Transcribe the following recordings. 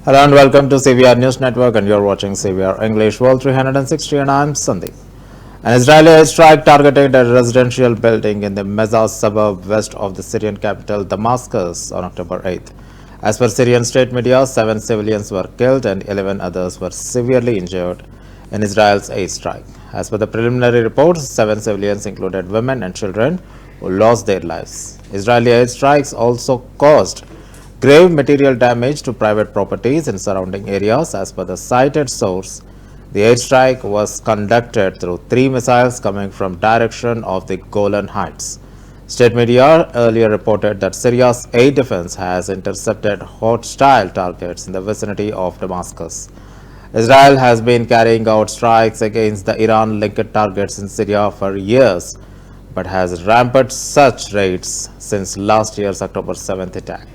Hello and welcome to CVR News Network, and you're watching CVR English World 360, and I'm Sandeep. An Israeli airstrike targeted a residential building in the Mezaz suburb west of the Syrian capital Damascus on October 8th. As per Syrian state media, 7 civilians were killed and 11 others were severely injured in Israel's airstrike. As per the preliminary reports, 7 civilians included women and children who lost their lives. Israeli airstrikes also caused grave material damage to private properties in surrounding areas. As per the cited source, the airstrike was conducted through 3 missiles coming from direction of the Golan Heights. State media earlier reported that Syria's air defense has intercepted hostile targets in the vicinity of Damascus. Israel has been carrying out strikes against the Iran-linked targets in Syria for years, but has ramped such raids since last year's October 7th attack.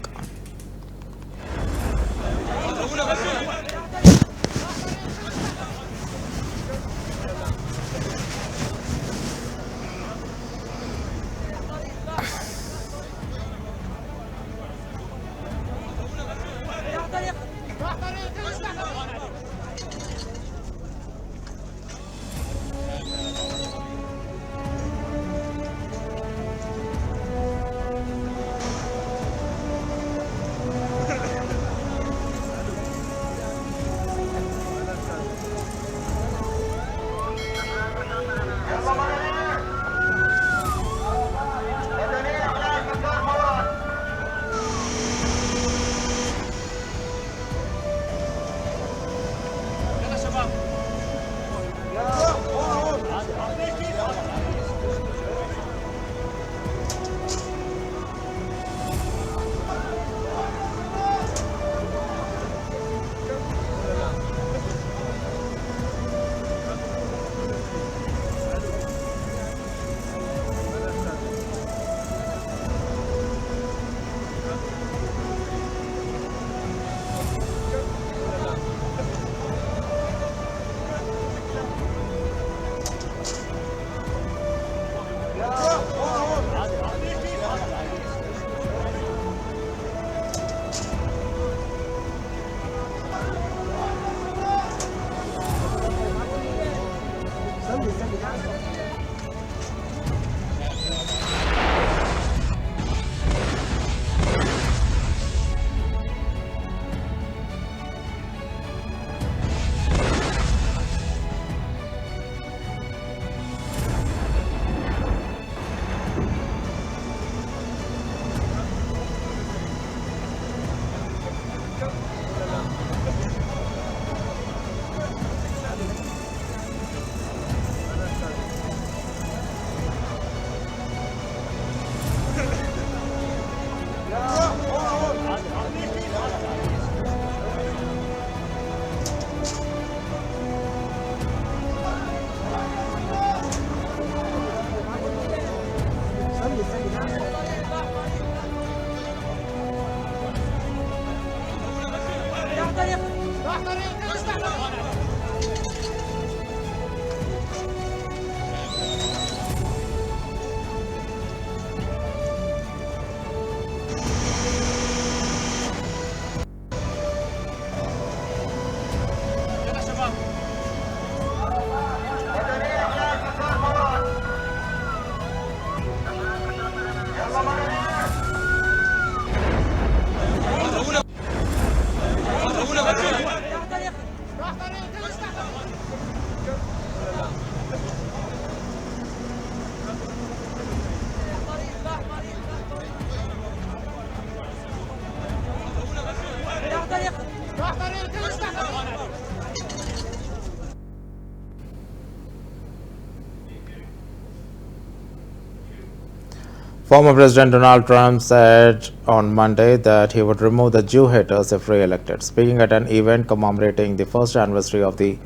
Former President Donald Trump said on Monday that he would remove the Jew haters if re-elected. Speaking at an event commemorating the first anniversary of the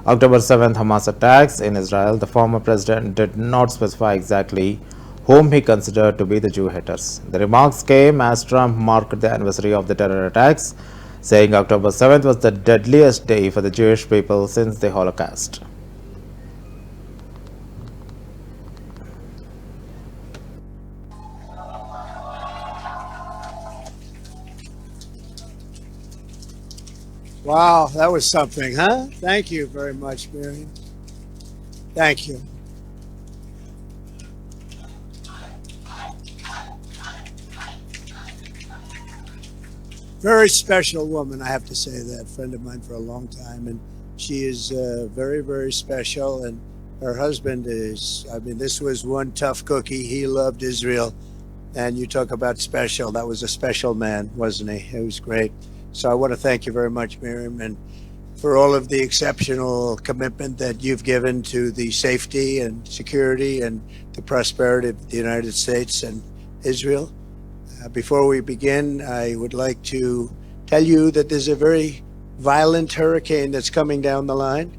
October 7th Hamas attacks in Israel, the former president did not specify exactly whom he considered to be the Jew haters. The remarks came as Trump marked the anniversary of the terror attacks, saying October 7th was the deadliest day for the Jewish people since the Holocaust. Wow, that was something, huh? Thank you very much, Miriam. Thank you. Very special woman, I have to say that. Friend of mine for a long time, and she is very, very special. And her husband is, I mean, this was one tough cookie. He loved Israel. And you talk about special. That was a special man, wasn't he? It was great. So I want to thank you very much, Miriam, and for all of the exceptional commitment that you've given to the safety and security and the prosperity of the United States and Israel. Before we begin, I would like to tell you that there's a very violent hurricane that's coming down the line,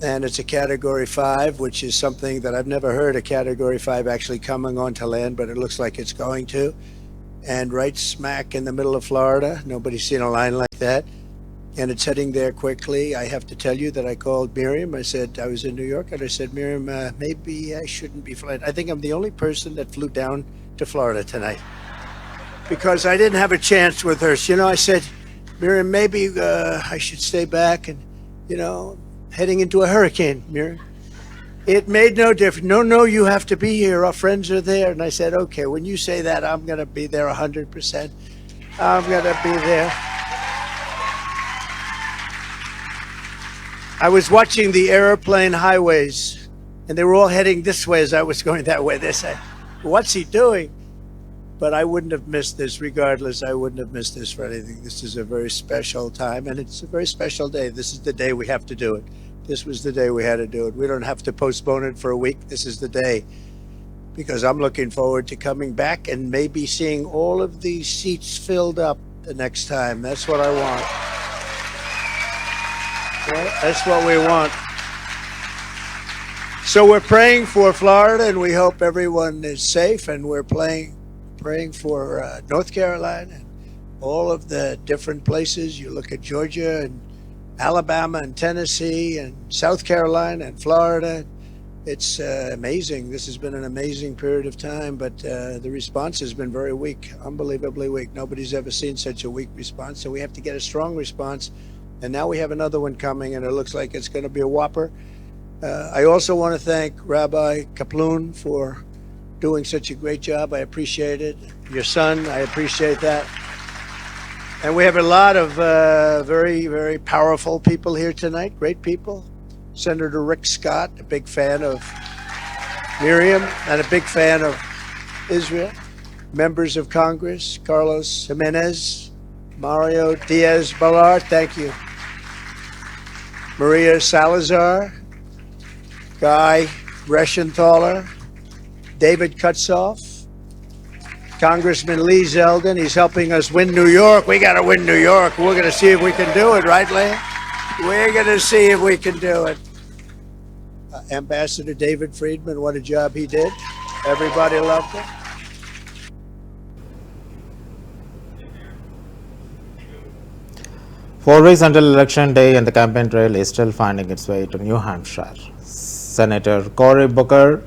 and it's a Category 5, which is something that I've never heard a Category 5 actually coming onto land, but it looks like it's going to. And right smack in the middle of Florida, nobody's seen a line like that, and it's heading there quickly. I have to tell you that I called Miriam. I said, I was in New York, and I said, Miriam, maybe I shouldn't be flying. I think I'm the only person that flew down to Florida tonight, because I didn't have a chance with her. You know, I said, Miriam, maybe I should stay back and, you know, heading into a hurricane, Miriam. It made no difference. No, you have to be here. Our friends are there. And I said, okay, when you say that, I'm going to be there 100%. I'm going to be there. I was watching the airplane highways, and they were all heading this way as I was going that way. They said, what's he doing? But I wouldn't have missed this regardless. I wouldn't have missed this for anything. This is a very special time, and it's a very special day. This is the day we have to do it. This was the day we had to do it. We don't have to postpone it for a week. This is the day, because I'm looking forward to coming back and maybe seeing all of these seats filled up the next time. That's what I want. Yeah, that's what we want. So we're praying for Florida, and we hope everyone is safe, and we're praying for North Carolina and all of the different places. You look at Georgia and Alabama and Tennessee and South Carolina and Florida. It's amazing. This has been an amazing period of time, but the response has been very weak, unbelievably weak. Nobody's ever seen such a weak response, so we have to get a strong response. And now we have another one coming, and it looks like it's going to be a whopper. I also want to thank Rabbi Kaplan for doing such a great job. I appreciate it. Your son, I appreciate that. And we have a lot of very, very powerful people here tonight, great people. Senator Rick Scott, a big fan of Miriam and a big fan of Israel. Members of Congress, Carlos Jimenez, Mario Diaz-Balart, thank you. Maria Salazar, Guy Reschenthaler, David Kutzoff, Congressman Lee Zeldin. He's helping us win New York. We got to win New York. We're going to see if we can do it, right, Lee? We're going to see if we can do it. Ambassador David Friedman, what a job he did. Everybody loved him. Four weeks until election day, and the campaign trail is still finding its way to New Hampshire. Senator Cory Booker,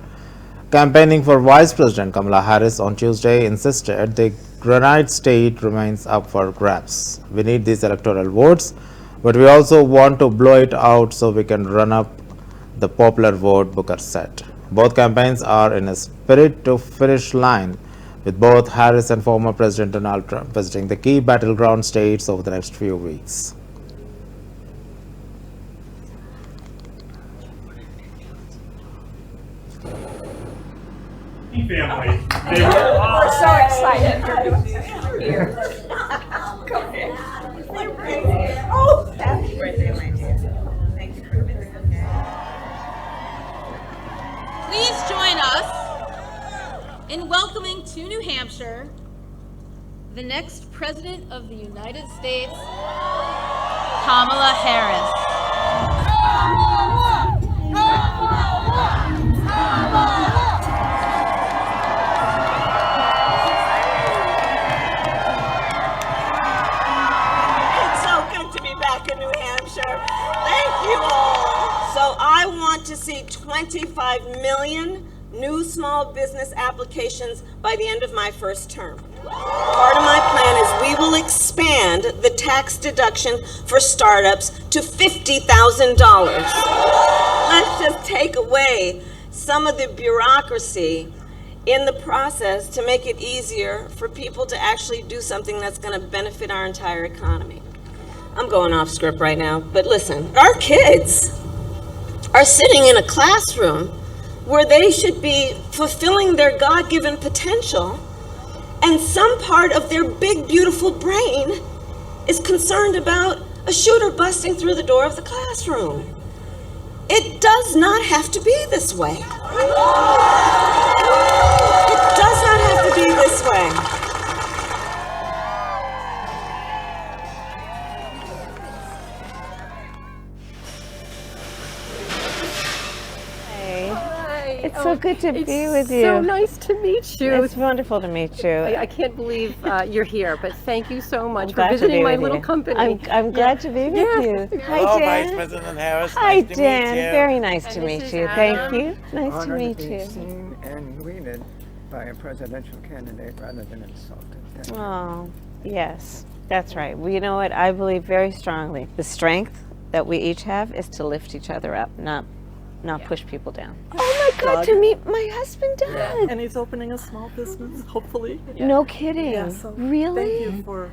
campaigning for Vice President Kamala Harris on Tuesday, insisted the Granite State remains up for grabs. We need these electoral votes, but we also want to blow it out so we can run up the popular vote, Booker said. Both campaigns are in a spirit to finish line, with both Harris and former President Donald Trump visiting the key battleground states over the next few weeks. Family. We're so excited. Oh, happy birthday, my dear. Thank you for visiting. Please join us in welcoming to New Hampshire the next President of the United States, Kamala Harris. Thank you all. So I want to see 25 million new small business applications by the end of my first term. Part of my plan plan is we will expand the tax deduction for startups to $50,000. Let's just take away some of the bureaucracy in the process to make it easier for people to actually do something that's going to benefit our entire economy. I'm going off script right now, but listen, our kids are sitting in a classroom where they should be fulfilling their God-given potential, and some part of their big, beautiful brain is concerned about a shooter busting through the door of the classroom. It does not have to be this way. It does not have to be this way. It's so good to be with you. So nice to meet you. It's wonderful to meet you. I can't believe you're here, but thank you so much for glad to visiting be my with little you. company. I'm glad to be with you. Hi, Hello, Dan. Vice President Harris. Hi, Nice to Dan. meet you. Very nice to And meet this you. is Thank Adam. you. Nice to Honored meet be you. seen and greeted by a presidential candidate rather than insulted. Thank you. Oh, yes, that's right. Well, you know what? I believe very strongly the strength that we each have is to lift each other up, not push people down. Oh my God! To meet my husband, Doug. And he's opening a small business, hopefully. No kidding. Yeah, so Really? Thank you for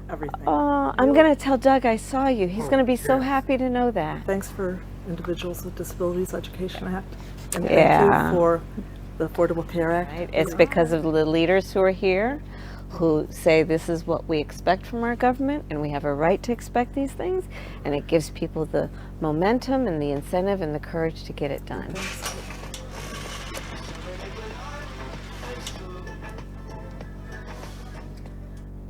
everything. Oh, I'm gonna tell Doug I saw you. He's gonna be so happy to know that. Thanks for Individuals with Disabilities Education Act. And Yeah. thank you for the Affordable Care Act. Right? It's because of the leaders who are here who say this is what we expect from our government and we have a right to expect these things, and it gives people the momentum and the incentive and the courage to get it done.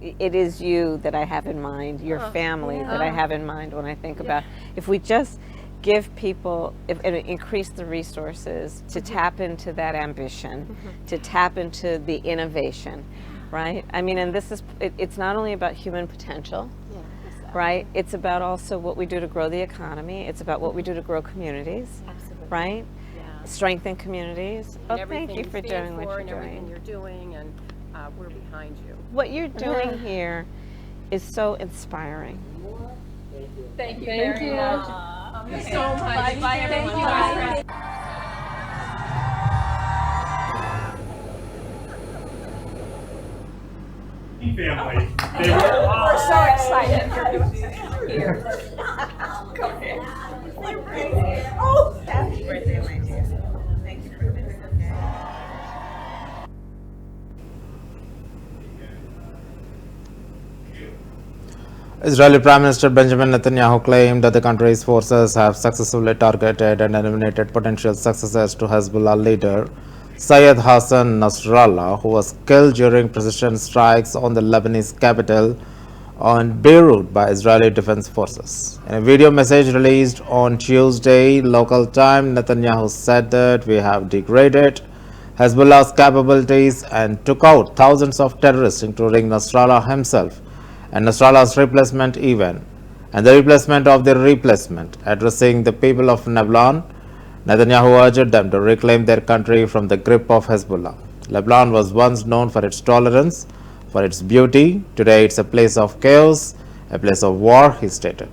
It is you that I have in mind, your family that I have in mind when I think about if we just give people, and increase the resources to tap into that ambition, to tap into the innovation, right? I mean, and this is, it's not only about human potential, right? It's about also what we do to grow the economy. It's about what we do to grow communities, right? Strengthen communities. Oh, thank you for doing what you're Everything doing. you're doing, and we're behind you. What you're doing here is so inspiring. Thank you very much. So much. Bye, everyone. Family. We're so excited you're here. Oh, happy birthday, my dear. Thank you for this. Israeli Prime Minister Benjamin Netanyahu claimed that the country's forces have successfully targeted and eliminated potential successors to Hezbollah leader Syed Hassan Nasrallah, who was killed during precision strikes on the Lebanese capital on Beirut by Israeli defense forces. In a video message released on Tuesday local time, Netanyahu said that we have degraded Hezbollah's capabilities and took out thousands of terrorists, including Nasrallah himself and Nasrallah's replacement even, and the replacement of the replacement. Addressing the people of Lebanon, Netanyahu urged them to reclaim their country from the grip of Hezbollah. Lebanon was once known for its tolerance, for its beauty. Today it's a place of chaos, a place of war, he stated.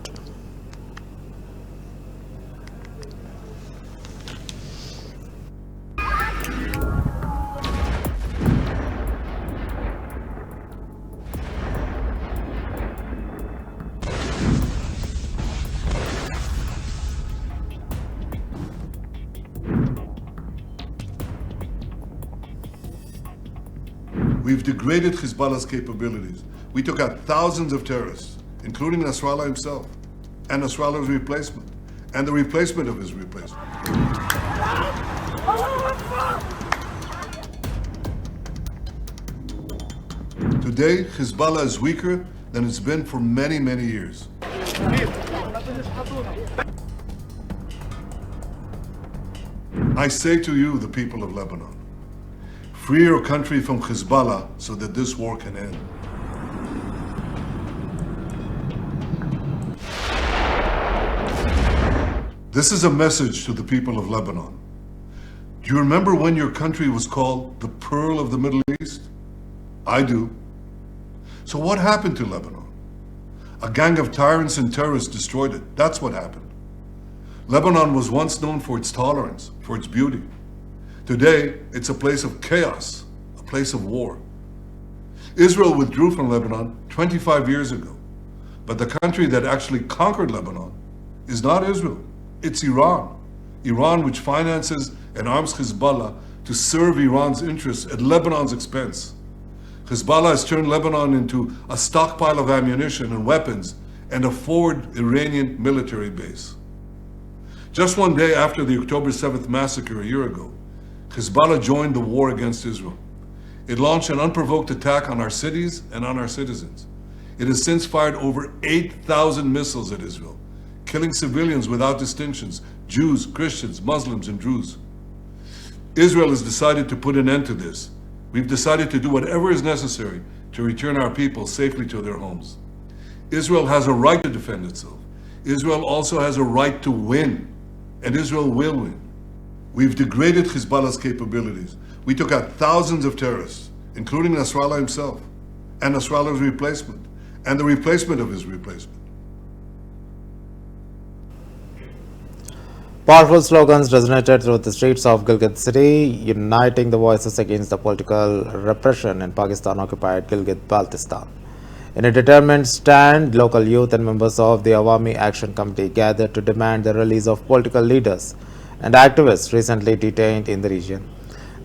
We've degraded Hezbollah's capabilities. We took out thousands of terrorists, including Nasrallah himself, and Nasrallah's replacement, and the replacement of his replacement. Today, Hezbollah is weaker than it's been for many, many years. I say to you, the people of Lebanon, free your country from Hezbollah so that this war can end. This is a message to the people of Lebanon. Do you remember when your country was called the Pearl of the Middle East? I do. So what happened to Lebanon? A gang of tyrants and terrorists destroyed it. That's what happened. Lebanon was once known for its tolerance, for its beauty. Today, it's a place of chaos, a place of war. Israel withdrew from Lebanon 25 years ago, but the country that actually conquered Lebanon is not Israel, it's Iran. Iran, which finances and arms Hezbollah to serve Iran's interests at Lebanon's expense. Hezbollah has turned Lebanon into a stockpile of ammunition and weapons and a forward Iranian military base. Just one day after the October 7th massacre a year ago, Hezbollah joined the war against Israel. It launched an unprovoked attack on our cities and on our citizens. It has since fired over 8,000 missiles at Israel, killing civilians without distinctions, Jews, Christians, Muslims, and Druze. Israel has decided to put an end to this. We've decided to do whatever is necessary to return our people safely to their homes. Israel has a right to defend itself. Israel also has a right to win, and Israel will win. We've degraded Hezbollah's capabilities. We took out thousands of terrorists, including Nasrallah himself, and Nasrallah's replacement, and the replacement of his replacement. Powerful slogans resonated through the streets of Gilgit city, uniting the voices against the political repression in Pakistan-occupied Gilgit-Baltistan. In a determined stand, local youth and members of the Awami Action Committee gathered to demand the release of political leaders and activists recently detained in the region.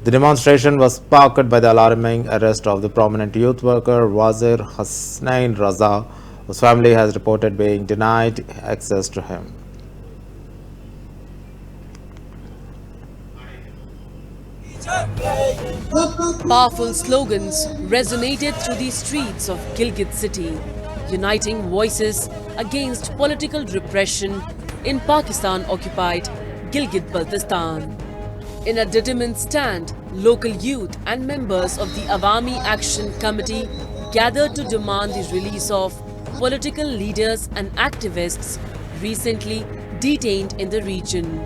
The demonstration was sparked by the alarming arrest of the prominent youth worker Wazir Hasnain Raza, whose family has reported being denied access to him. Powerful slogans resonated through the streets of Gilgit city, uniting voices against political repression in Pakistan-occupied Gilgit-Baltistan. In a determined stand, local youth and members of the Awami Action Committee gathered to demand the release of political leaders and activists recently detained in the region.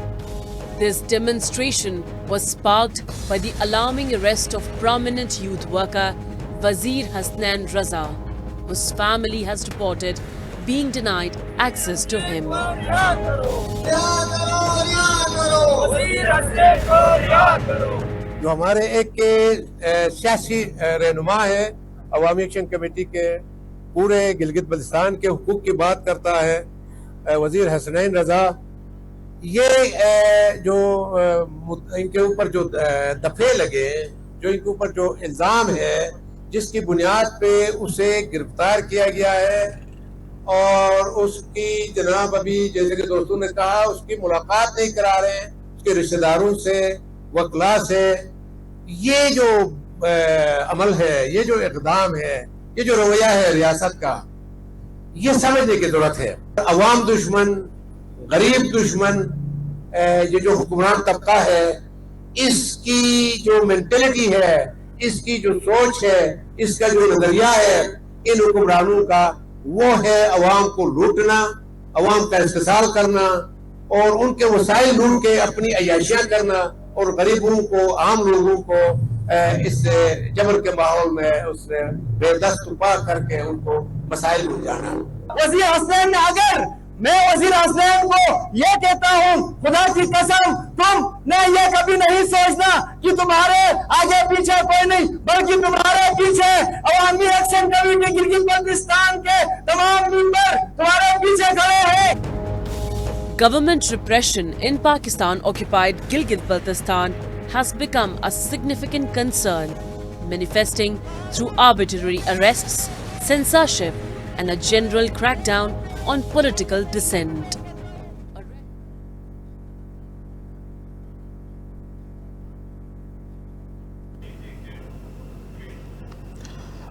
This demonstration was sparked by the alarming arrest of prominent youth worker Wazir Hasnain Raza, whose family has reported being denied access to him. जो हमारे एक सियासी रहनुमा है अवामी action committee के पूरे गिलगित बल्तिस्तान के हुकूक की बात करता है वजीर हसनैन रजा, ये जो इनके ऊपर जो दफे लगे, जो इनके ऊपर जो इल्ज़ाम है, जिसकी बुनियाद पे उसे गिरफ्तार किया गया है और उसकी जनाब अभी जैसे कि दोस्तों ने कहा उसकी मुलाकात नहीं करा रहे हैं, उसके रिश्तेदारों से वकला से। ये जो अमल है, ये जो इक़दाम है, ये जो रवैया है रियासत का, ये समझने की जरूरत है। अवाम दुश्मन, गरीब दुश्मन, ये जो हुक्मरान तबका है, इसकी जो मेंटेलिटी है, इसकी जो सोच है, इसका जो नजरिया है इन हुक्मरानों का, वो है अवाम को लूटना, अवाम का इस्तेसाल करना और उनके वसाइल लूट के अपनी अय्याशियां करना और गरीबों को, आम लोगों को इस जबर के माहौल में उससे बेदस्त उपा करके उनको मसाइल लूट जाना। वजीर हसनैन ने अगर मैं वजीर हसनैन को ये कहता हूँ, खुदा की कसम तुमने ये कभी नहीं सोचना कि तुम्हारे आगे पीछे कोई नहीं, बल्कि तुम्हारे पीछे अवामी एक्शन कमेटी गिलगित-बल्तिस्तान के तमाम मेंबर तुम्हारे पीछे खड़े हैं। Government repression in Pakistan-occupied Gilgit-Baltistan has become a significant concern, manifesting through arbitrary arrests, censorship, and a general crackdown on political dissent.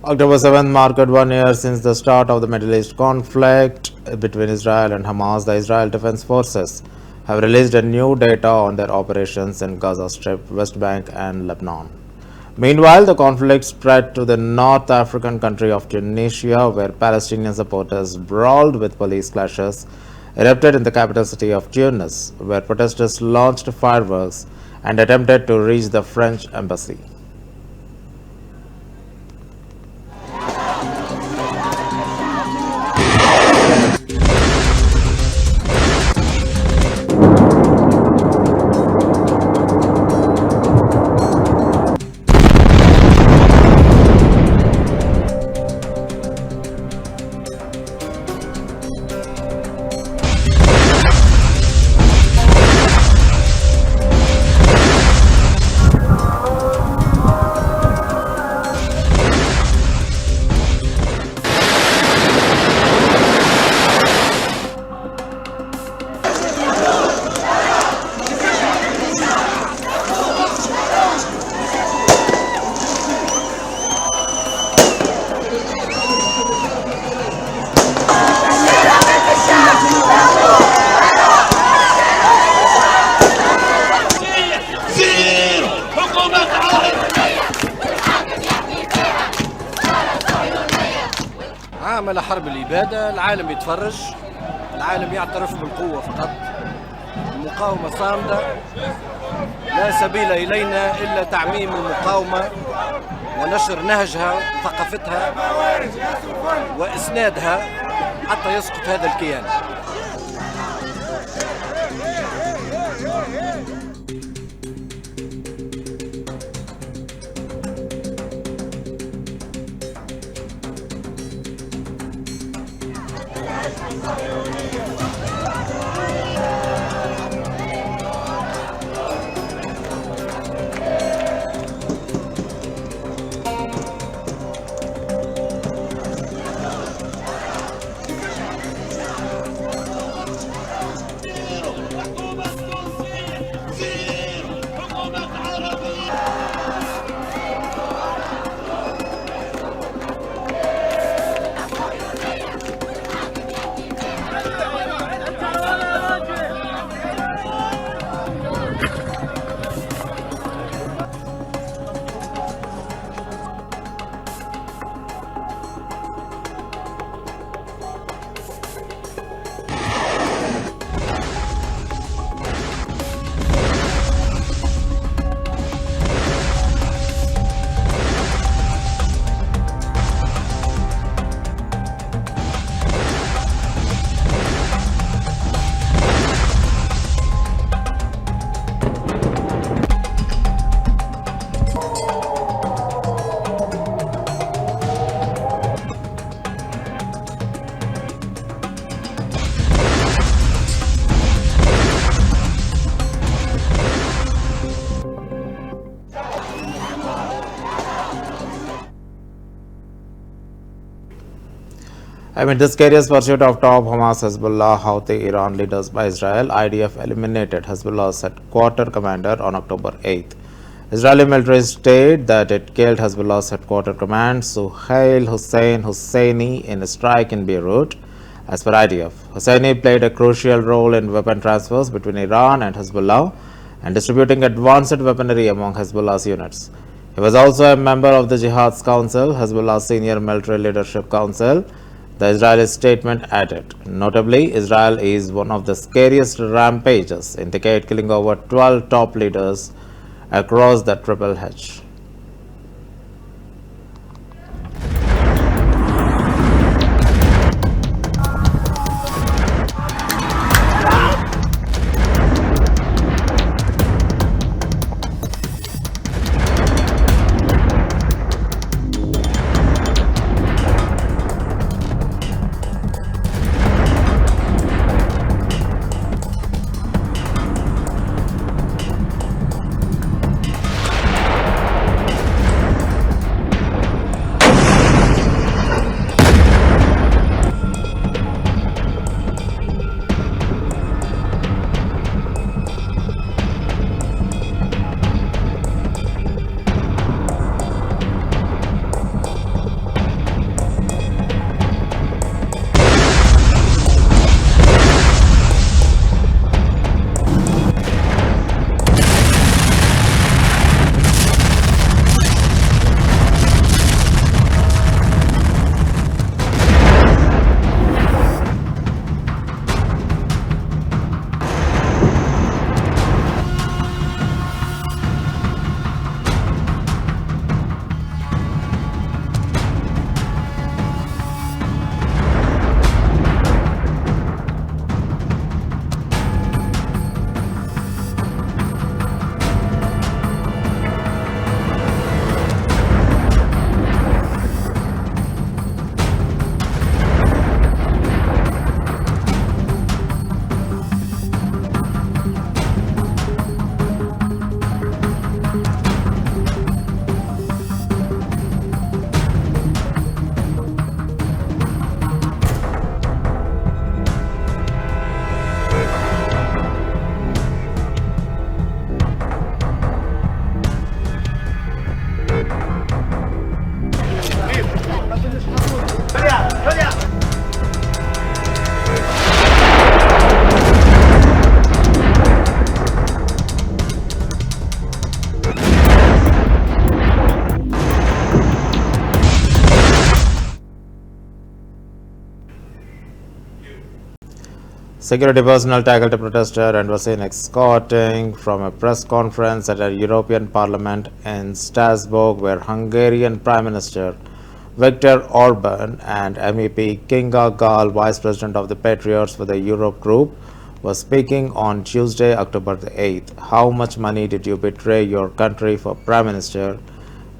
October 7th marked 1 year since the start of the Middle East conflict between Israel and Hamas. The Israel Defense Forces have released a new data on their operations in Gaza Strip, West Bank and Lebanon. Meanwhile, the conflict spread to the North African country of Tunisia, where Palestinian supporters brawled with police clashes erupted in the capital city of Tunis, where protesters launched fireworks and attempted to reach the French embassy. عمل حرب الإبادة، العالم يتفرج، العالم يعترف بالقوة فقط. المقاومة صامدة، لا سبيل إلينا إلا تعميم المقاومة ونشر نهجها وثقافتها وإسنادها حتى يسقط هذا الكيان. Amid the scariest pursuit of top Hamas Hezbollah Houthi Iran leaders by Israel, IDF eliminated Hezbollah's headquarters commander on October 8th. Israeli military stated that it killed Hezbollah's headquarters commander Suhail Hussein Husseini in a strike in Beirut. As per IDF, Husseini played a crucial role in weapon transfers between Iran and Hezbollah and distributing advanced weaponry among Hezbollah's units. He was also a member of the Jihad's Council, Hezbollah's senior military leadership council. The Israeli statement added, notably, Israel is one of the scariest rampages in decade, killing over 12 top leaders across the Triple H. Security personnel tackled a protester and was seen escorting from a press conference at a European Parliament in Strasbourg, where Hungarian Prime Minister Viktor Orban and MEP Kinga Gál, Vice President of the Patriots for the Europe Group, was speaking on Tuesday, October the 8th. How much money did you betray your country for, Prime Minister?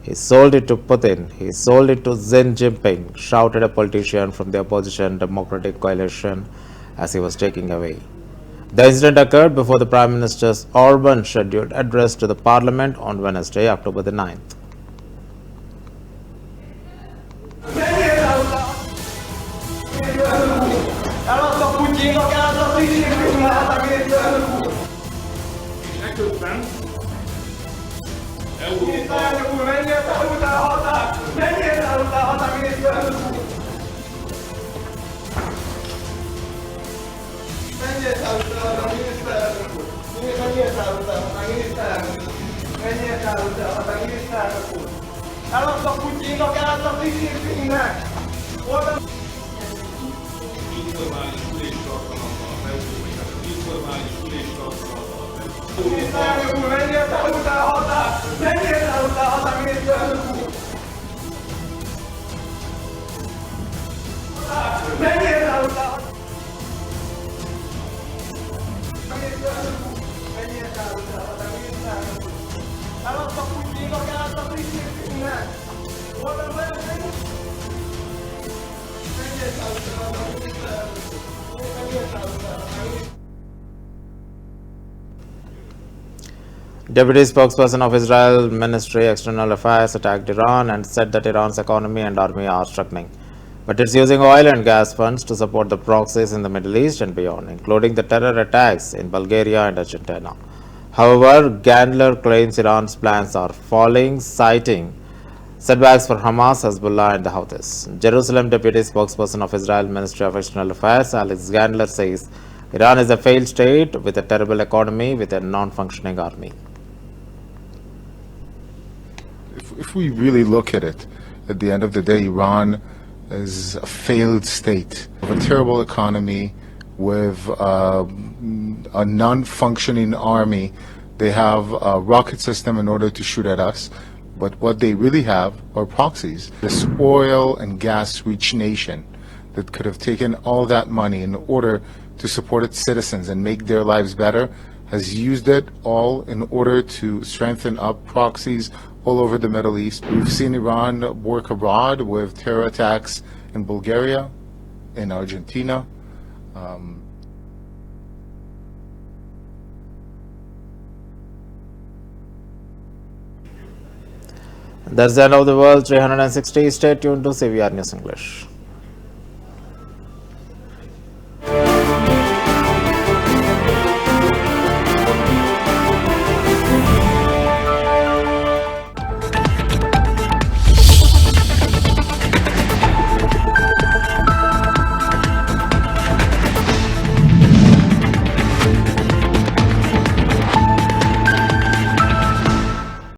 He sold it to Putin. He sold it to Xi Jinping, shouted a politician from the opposition Democratic Coalition as he was taking away. The incident occurred before the Prime Minister's Orban scheduled address to the Parliament on Wednesday, October the 9th. Deputy spokesperson of Israel Ministry External Affairs attacked Iran and said that Iran's economy and army are struggling, but it's using oil and gas funds to support the proxies in the Middle East and beyond, including the terror attacks in Bulgaria and Argentina. However, Gandler claims Iran's plans are falling, citing setbacks for Hamas, Hezbollah and the Houthis. Jerusalem Deputy spokesperson of Israel Ministry of External Affairs Alex Gandler says Iran is a failed state with a terrible economy with a non-functioning army. If we really look at it, at the end of the day, Iran is a failed state with a terrible economy, with a non-functioning army. They have a rocket system in order to shoot at us, but what they really have are proxies. This oil and gas-rich nation that could have taken all that money in order to support its citizens and make their lives better has used it all in order to strengthen up proxies all over the Middle East. We've seen Iran work abroad with terror attacks in Bulgaria, in Argentina. That's the end of the world 360. Stay tuned to CVR News English.